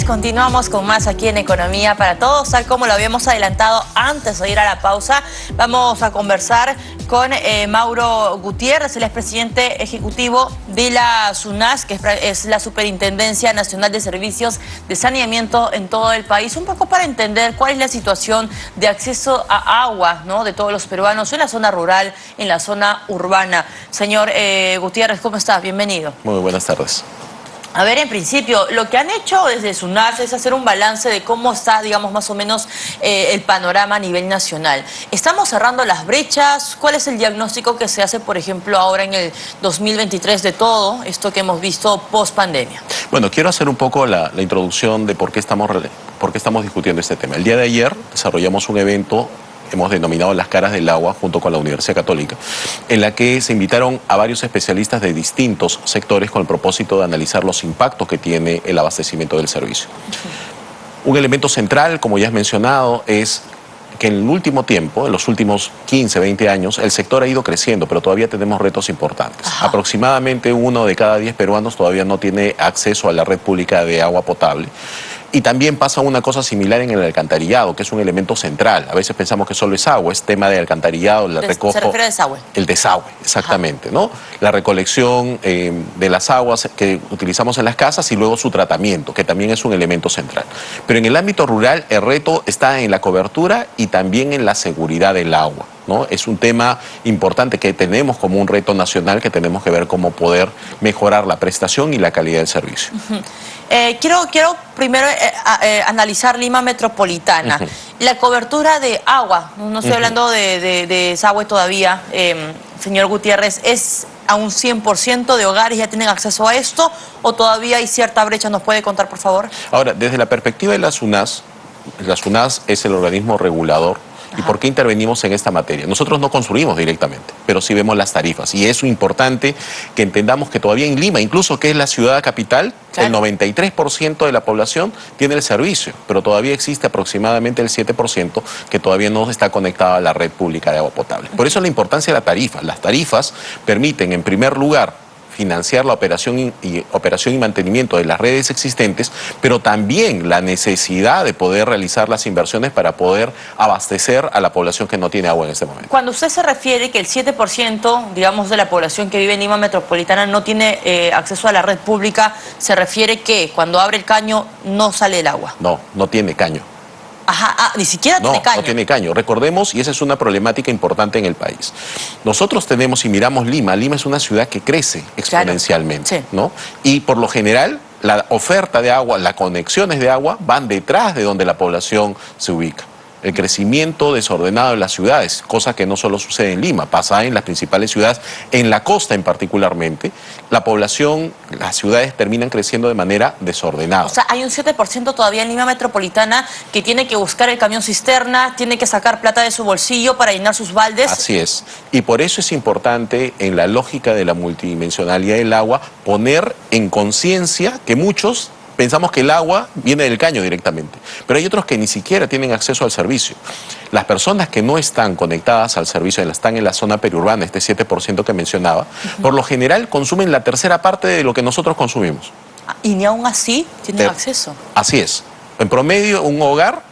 tardes, continuamos con más aquí en Economía para Todos, tal como lo habíamos adelantado antes de ir a la pausa. Vamos a conversar con Mauro Gutiérrez, el expresidente ejecutivo de la SUNAS, que es la Superintendencia Nacional de Servicios de Saneamiento en todo el país, un poco para entender cuál es la situación de acceso a agua, ¿no?, de todos los peruanos en la zona rural, en la zona urbana. Señor Gutiérrez, ¿cómo está? Bienvenido. Muy buenas tardes. A ver, en principio, lo que han hecho desde SUNAS es hacer un balance de cómo está, digamos, más o menos el panorama a nivel nacional. ¿Estamos cerrando las brechas? ¿Cuál es el diagnóstico que se hace, por ejemplo, ahora en el 2023 de todo esto que hemos visto post pandemia? Bueno, quiero hacer un poco la introducción de por qué estamos discutiendo este tema. El día de ayer desarrollamos un evento, hemos denominado Las Caras del Agua, junto con la Universidad Católica, en la que se invitaron a varios especialistas de distintos sectores con el propósito de analizar los impactos que tiene el abastecimiento del servicio. Un elemento central, como ya has mencionado, es que en el último tiempo, en los últimos 15, 20 años, el sector ha ido creciendo, pero todavía tenemos retos importantes. Aproximadamente 1 de cada 10 peruanos todavía no tiene acceso a la red pública de agua potable. Y también pasa una cosa similar en el alcantarillado, que es un elemento central. A veces pensamos que solo es agua, es tema de alcantarillado, la recojo. ¿Se refiere a desagüe? El desagüe, exactamente, ¿no? La recolección de las aguas que utilizamos en las casas y luego su tratamiento, que también es un elemento central. Pero en el ámbito rural el reto está en la cobertura y también en la seguridad del agua, ¿no? Es un tema importante que tenemos como un reto nacional, que tenemos que ver cómo poder mejorar la prestación y la calidad del servicio. Quiero primero analizar Lima Metropolitana. La cobertura de agua, no estoy hablando de desagüe todavía, señor Gutiérrez, ¿es a un 100% de hogares ya tienen acceso a esto o todavía hay cierta brecha? ¿Nos puede contar, por favor? Ahora, desde la perspectiva de la SUNAS es el organismo regulador. ¿Y por qué intervenimos en esta materia? Nosotros no construimos directamente, pero sí vemos las tarifas. Y es importante que entendamos que todavía en Lima, incluso que es la ciudad capital, claro, el 93% de la población tiene el servicio, pero todavía existe aproximadamente el 7% que todavía no está conectado a la red pública de agua potable. Por eso la importancia de la tarifa. Las tarifas permiten, en primer lugar, financiar la operación y mantenimiento de las redes existentes, pero también la necesidad de poder realizar las inversiones para poder abastecer a la población que no tiene agua en este momento. Cuando usted se refiere que el 7%, digamos, de la población que vive en Lima Metropolitana no tiene acceso a la red pública, ¿se refiere que cuando abre el caño no sale el agua? No, no tiene caño. Ni siquiera tiene caño. No tiene caño. Recordemos, y esa es una problemática importante en el país. Nosotros tenemos, y miramos Lima es una ciudad que crece exponencialmente, claro, sí, ¿no? Y por lo general, la oferta de agua, las conexiones de agua van detrás de donde la población se ubica. El crecimiento desordenado de las ciudades, cosa que no solo sucede en Lima, pasa en las principales ciudades, en la costa en particularmente, la población, las ciudades terminan creciendo de manera desordenada. O sea, hay un 7% todavía en Lima Metropolitana que tiene que buscar el camión cisterna, tiene que sacar plata de su bolsillo para llenar sus baldes. Así es. Y por eso es importante, en la lógica de la multidimensionalidad del agua, poner en conciencia que muchos pensamos que el agua viene del caño directamente, pero hay otros que ni siquiera tienen acceso al servicio. Las personas que no están conectadas al servicio, están en la zona periurbana, este 7% que mencionaba, por lo general consumen la tercera parte de lo que nosotros consumimos. ¿Y ni aún así tienen acceso? Así es. En promedio, un hogar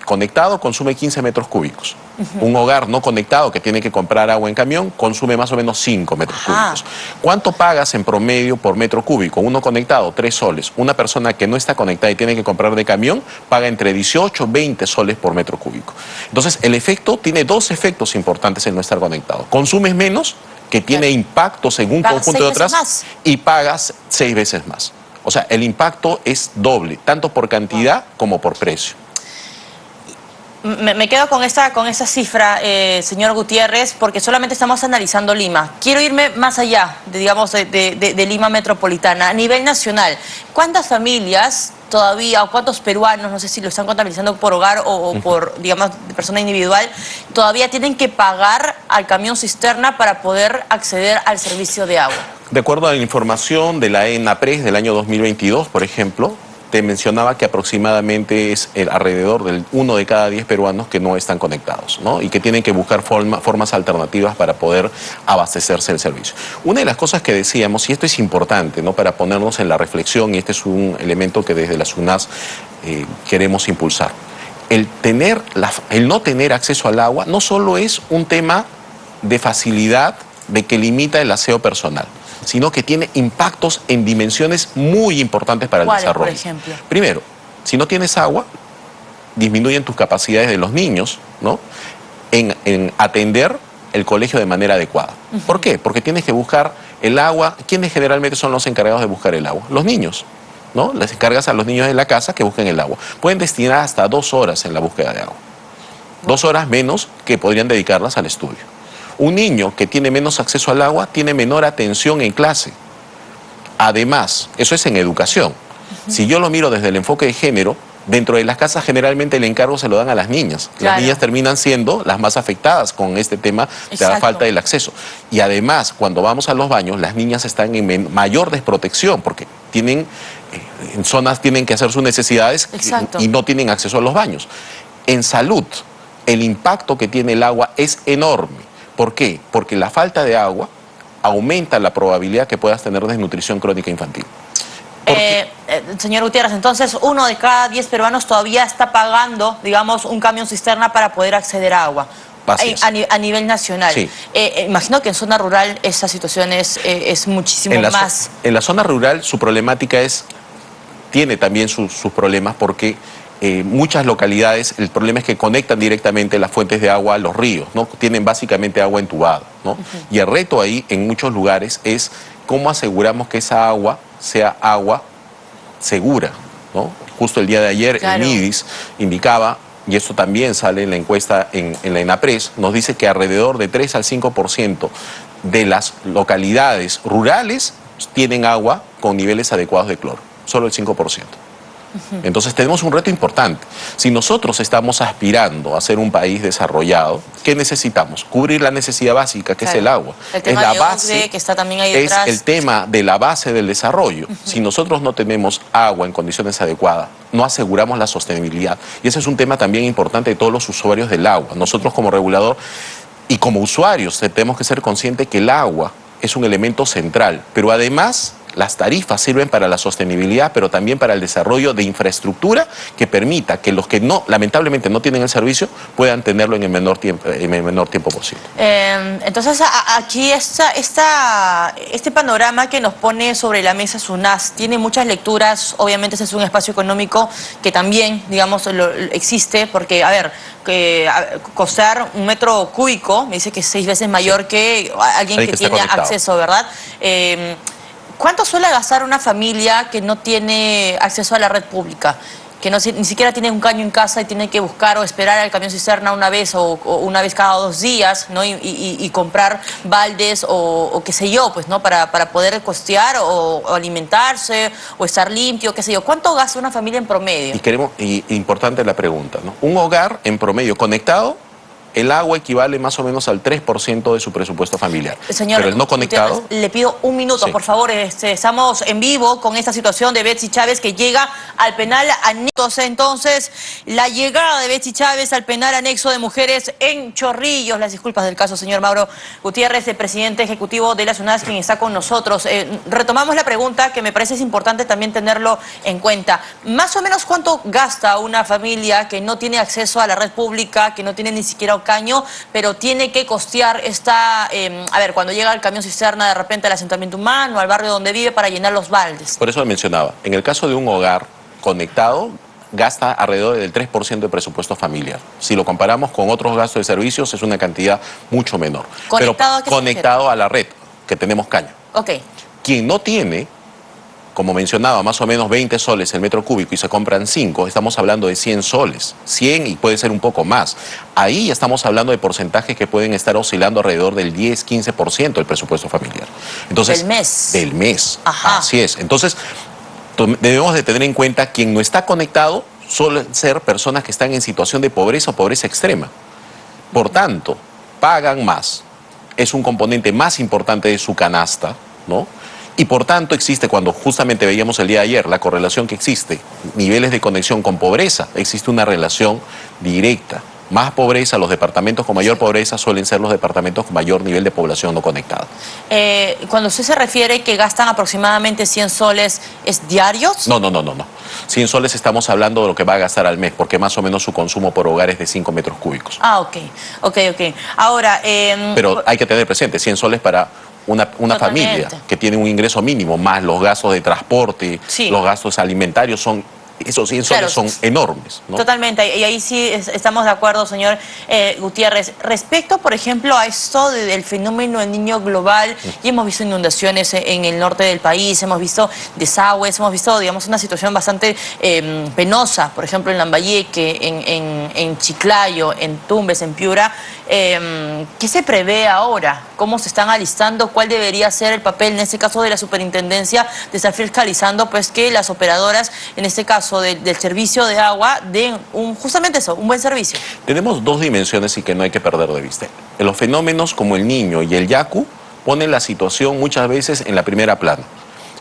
conectado consume 15 metros cúbicos. Un hogar no conectado que tiene que comprar agua en camión consume más o menos 5 metros cúbicos. ¿Cuánto pagas en promedio por metro cúbico? Uno conectado, 3 soles. Una persona que no está conectada y tiene que comprar de camión paga entre 18 y 20 soles por metro cúbico. Entonces, el efecto tiene 2 efectos importantes en no estar conectado. Consumes menos, que tiene impactos en un conjunto de otras, y pagas 6 veces más. O sea, el impacto es doble, tanto por cantidad como por precio. Me quedo con esa cifra, señor Gutiérrez, porque solamente estamos analizando Lima. Quiero irme más allá, de Lima Metropolitana. A nivel nacional, ¿cuántas familias todavía, o cuántos peruanos, no sé si lo están contabilizando por hogar o por, digamos, de persona individual, todavía tienen que pagar al camión cisterna para poder acceder al servicio de agua? De acuerdo a la información de la ENAPRES del año 2022, por ejemplo, te mencionaba que aproximadamente es alrededor del 1 de cada 10 peruanos que no están conectados, ¿no? Y que tienen que buscar formas alternativas para poder abastecerse del servicio. Una de las cosas que decíamos, y esto es importante, ¿no?, para ponernos en la reflexión, y este es un elemento que desde la SUNAS queremos impulsar. El no tener acceso al agua no solo es un tema de facilidad, de que limita el aseo personal, sino que tiene impactos en dimensiones muy importantes para el desarrollo. Por ejemplo? Primero, si no tienes agua, disminuyen tus capacidades de los niños, ¿no?, en atender el colegio de manera adecuada. ¿Por qué? Porque tienes que buscar el agua. ¿Quiénes generalmente son los encargados de buscar el agua? Los niños, ¿no? Les encargas a los niños de la casa que busquen el agua. Pueden destinar hasta 2 horas en la búsqueda de agua. 2 horas menos que podrían dedicarlas al estudio. Un niño que tiene menos acceso al agua tiene menor atención en clase. Además, eso es en educación. Si yo lo miro desde el enfoque de género, dentro de las casas generalmente el encargo se lo dan a las niñas. Claro. Las niñas terminan siendo las más afectadas con este tema de la falta del acceso. Y además, cuando vamos a los baños, las niñas están en mayor desprotección porque tienen, en zonas tienen que hacer sus necesidades y no tienen acceso a los baños. En salud, el impacto que tiene el agua es enorme. ¿Por qué? Porque la falta de agua aumenta la probabilidad que puedas tener desnutrición crónica infantil. Señor Gutiérrez, entonces 1 de cada 10 peruanos todavía está pagando, digamos, un camión cisterna para poder acceder a agua a nivel nacional. Sí. Imagino que en zona rural esa situación es muchísimo más. En la zona rural su problemática tiene también sus problemas porque muchas localidades, el problema es que conectan directamente las fuentes de agua a los ríos, ¿no? Tienen básicamente agua entubada, ¿no? Y el reto ahí en muchos lugares es cómo aseguramos que esa agua sea agua segura, ¿no? Justo el día de ayer el MIDIS indicaba, y esto también sale en la encuesta en la ENAPRES, nos dice que alrededor de 3 al 5% de las localidades rurales tienen agua con niveles adecuados de cloro, solo el 5%. Entonces tenemos un reto importante. Si nosotros estamos aspirando a ser un país desarrollado, ¿qué necesitamos? Cubrir la necesidad básica, que es el agua. El tema de OCDE, que está también ahí detrás. Es el tema de la base del desarrollo. Si nosotros no tenemos agua en condiciones adecuadas, no aseguramos la sostenibilidad. Y ese es un tema también importante de todos los usuarios del agua. Nosotros como regulador y como usuarios tenemos que ser conscientes que el agua es un elemento central, pero además las tarifas sirven para la sostenibilidad, pero también para el desarrollo de infraestructura que permita que los que lamentablemente no tienen el servicio puedan tenerlo en el menor tiempo posible. Entonces, aquí este panorama que nos pone sobre la mesa SUNAS tiene muchas lecturas. Obviamente ese es un espacio económico que también, digamos, existe, porque, a ver, costear 1 metro cúbico, me dice que es 6 veces mayor que alguien que tiene acceso, ¿verdad? ¿Cuánto suele gastar una familia que no tiene acceso a la red pública? Que ni siquiera tiene un caño en casa y tiene que buscar o esperar al camión cisterna una vez o una vez cada 2 días, ¿no? Y comprar baldes o qué sé yo, pues, ¿no? Para poder costear o alimentarse o estar limpio, qué sé yo. ¿Cuánto gasta una familia en promedio? Y importante la pregunta, ¿no? Un hogar en promedio conectado, el agua equivale más o menos al 3% de su presupuesto familiar. Señor, pero el no conectado... Le pido 1 minuto, por favor. Estamos en vivo con esta situación de Betsy Chávez que llega al penal anexo. Entonces, la llegada de Betsy Chávez al penal anexo de mujeres en Chorrillos. Las disculpas del caso, señor Mauro Gutiérrez, el presidente ejecutivo de la SUNAS, quien está con nosotros. Retomamos la pregunta, que me parece es importante también tenerlo en cuenta. Más o menos, ¿cuánto gasta una familia que no tiene acceso a la red pública, que no tiene ni siquiera caño, pero tiene que costear a ver, cuando llega el camión cisterna de repente al asentamiento humano, al barrio donde vive, para llenar los baldes? Por eso lo mencionaba. En el caso de un hogar conectado, gasta alrededor del 3% de presupuesto familiar. Si lo comparamos con otros gastos de servicios, es una cantidad mucho menor. ¿Conectado a qué se refiere? Conectado a la red, que tenemos caño. Ok. Quien no tiene, como mencionaba, más o menos 20 soles el metro cúbico y se compran 5, estamos hablando de 100 soles, 100 y puede ser un poco más. Ahí ya estamos hablando de porcentajes que pueden estar oscilando alrededor del 10-15% del presupuesto familiar. Entonces, ¿del mes? Del mes. Ajá. Así es. Entonces, debemos de tener en cuenta quien no está conectado suelen ser personas que están en situación de pobreza o pobreza extrema. Por tanto, pagan más. Es un componente más importante de su canasta, ¿no? Y por tanto existe, cuando justamente veíamos el día de ayer, la correlación que existe, niveles de conexión con pobreza, existe una relación directa. Más pobreza, los departamentos con mayor pobreza suelen ser los departamentos con mayor nivel de población no conectada. Cuando usted se refiere que gastan aproximadamente 100 soles, ¿es diarios? No. 100 soles estamos hablando de lo que va a gastar al mes, porque más o menos su consumo por hogar es de 5 metros cúbicos. Ah, ok. Ahora... Pero hay que tener presente, 100 soles para una familia que tiene un ingreso mínimo, más los gastos de transporte, los gastos alimentarios, esos 100 soles son enormes, ¿no? Totalmente, y ahí sí estamos de acuerdo, señor Gutiérrez. Respecto, por ejemplo, a esto del fenómeno del niño global, y hemos visto inundaciones en el norte del país, hemos visto desagües, hemos visto, digamos, una situación bastante penosa, por ejemplo, en Lambayeque, en Chiclayo, en Tumbes, en Piura. ¿Qué se prevé ahora? ¿Cómo se están alistando? ¿Cuál debería ser el papel, en este caso, de la superintendencia, de estar fiscalizando pues que las operadoras, en este caso del servicio de agua, den justamente eso, un buen servicio? Tenemos dos dimensiones y que no hay que perder de vista. Los fenómenos como el Niño y el Yaku ponen la situación muchas veces en la primera plana.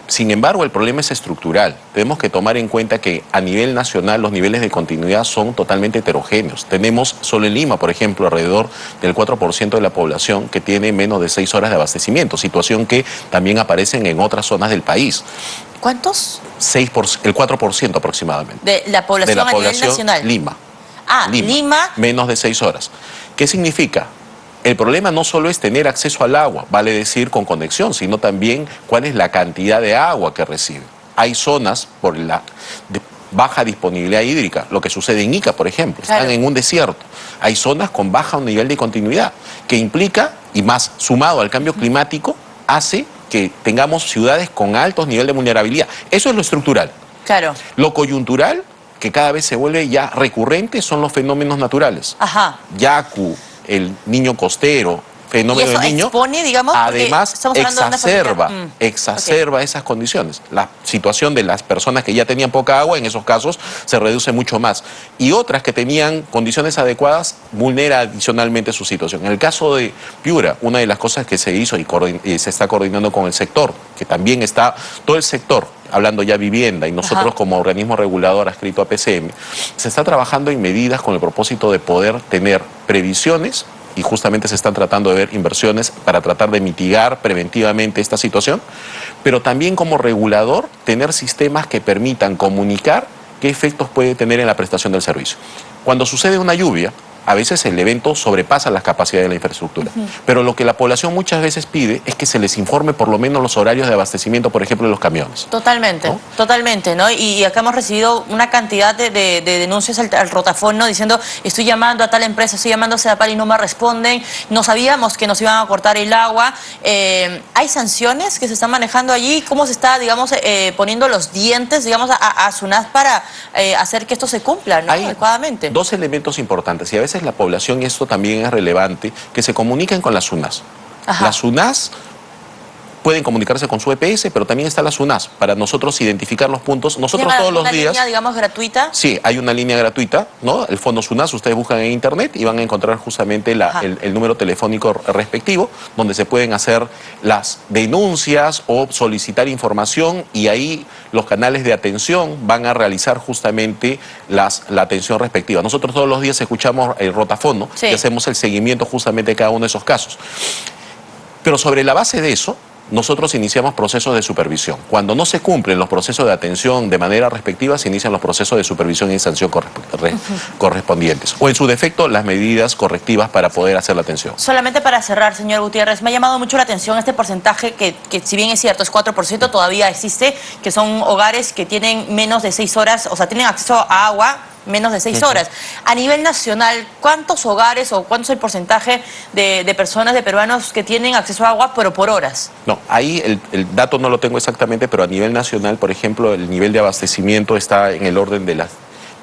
Sin embargo, el problema es estructural. Tenemos que tomar en cuenta que a nivel nacional los niveles de continuidad son totalmente heterogéneos. Tenemos solo en Lima, por ejemplo, alrededor del 4% de la población que tiene menos de 6 horas de abastecimiento, situación que también aparece en otras zonas del país. ¿Cuántos? El 4% aproximadamente. De la población a nivel nacional. Lima. Lima. Menos de 6 horas. ¿Qué significa? El problema no solo es tener acceso al agua, vale decir con conexión, sino también cuál es la cantidad de agua que recibe. Hay zonas por la baja disponibilidad hídrica, lo que sucede en Ica, por ejemplo, están en un desierto. Hay zonas con bajo nivel de continuidad, que implica, y más sumado al cambio climático, hace que tengamos ciudades con altos niveles de vulnerabilidad. Eso es lo estructural. Claro. Lo coyuntural, que cada vez se vuelve ya recurrente, son los fenómenos naturales. Yaku, el niño costero, fenómeno del niño, expone, digamos, además exacerba esas condiciones. La situación de las personas que ya tenían poca agua, en esos casos, se reduce mucho más. Y otras que tenían condiciones adecuadas, vulnera adicionalmente su situación. En el caso de Piura, una de las cosas que se hizo y se está coordinando con el sector, que también está todo el sector, hablando ya vivienda, y nosotros como organismo regulador adscrito a PCM, se está trabajando en medidas con el propósito de poder tener previsiones, y justamente se están tratando de ver inversiones para tratar de mitigar preventivamente esta situación, pero también como regulador tener sistemas que permitan comunicar qué efectos puede tener en la prestación del servicio. Cuando sucede una lluvia, a veces el evento sobrepasa las capacidades de la infraestructura. Pero lo que la población muchas veces pide es que se les informe por lo menos los horarios de abastecimiento, por ejemplo, de los camiones. Totalmente, ¿no? Totalmente, ¿no? Y acá hemos recibido una cantidad de denuncias al Rotafón, ¿no? Diciendo, estoy llamando a tal empresa, estoy llamando a Sedapal y no me responden, no sabíamos que nos iban a cortar el agua. ¿Hay sanciones que se están manejando allí? ¿Cómo se está, digamos, poniendo los dientes, digamos, a SUNAS para hacer que esto se cumpla, ¿no? Adecuadamente. Dos elementos importantes, y a veces la población, y esto también es relevante, que se comuniquen con las SUNAS. Las SUNAS pueden comunicarse con su EPS, pero también está la SUNAS para nosotros identificar los puntos. Nosotros todos los días... ¿Una línea, digamos, gratuita? Sí, hay una línea gratuita, ¿no? El Fondo SUNAS, ustedes buscan en internet y van a encontrar justamente el número telefónico respectivo, donde se pueden hacer las denuncias o solicitar información, y ahí los canales de atención van a realizar justamente la atención respectiva. Nosotros todos los días escuchamos el rotafono y hacemos el seguimiento justamente de cada uno de esos casos. Pero sobre la base de eso, nosotros iniciamos procesos de supervisión. Cuando no se cumplen los procesos de atención de manera respectiva, se inician los procesos de supervisión y sanción correspondientes. O en su defecto, las medidas correctivas para poder hacer la atención. Solamente para cerrar, señor Gutiérrez, me ha llamado mucho la atención este porcentaje que si bien es cierto, es 4%, todavía existe, que son hogares que tienen menos de 6 horas, o sea, tienen acceso a agua menos de 6 horas. A nivel nacional, ¿cuántos hogares o cuánto es el porcentaje de personas, de peruanos que tienen acceso a agua, pero por horas? No, ahí el dato no lo tengo exactamente, pero a nivel nacional, por ejemplo, el nivel de abastecimiento está en el orden de las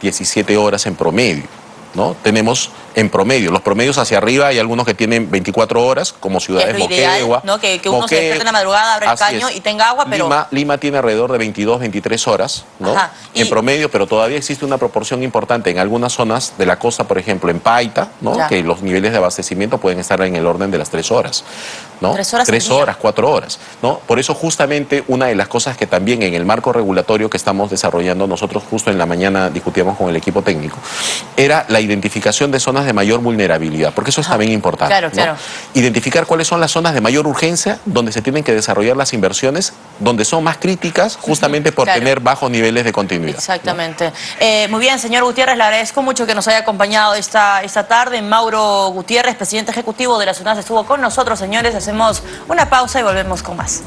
17 horas en promedio, ¿no? Tenemos En promedio, los promedios hacia arriba hay algunos que tienen 24 horas, como ciudades es lo ideal, Moquegua. ¿no? Que uno se despierte en la madrugada, abra el caño y tenga agua, pero... Lima tiene alrededor de 22, 23 horas, ¿no? Ajá, en promedio, pero todavía existe una proporción importante en algunas zonas de la costa, por ejemplo, en Paita, ¿no? Ya. Que los niveles de abastecimiento pueden estar en el orden de las 3 horas, ¿no? 3 horas. 3 horas, 4 horas, ¿no? Por eso justamente una de las cosas que también en el marco regulatorio que estamos desarrollando, nosotros justo en la mañana discutíamos con el equipo técnico, era la identificación de zonas de mayor vulnerabilidad, porque eso es también importante. Claro, ¿no? claro. Identificar cuáles son las zonas de mayor urgencia donde se tienen que desarrollar las inversiones, donde son más críticas justamente por tener bajos niveles de continuidad. Exactamente. ¿No? Muy bien, señor Gutiérrez, le agradezco mucho que nos haya acompañado esta tarde. Mauro Gutiérrez, presidente ejecutivo de la SUNAS, estuvo con nosotros, señores. Hacemos una pausa y volvemos con más.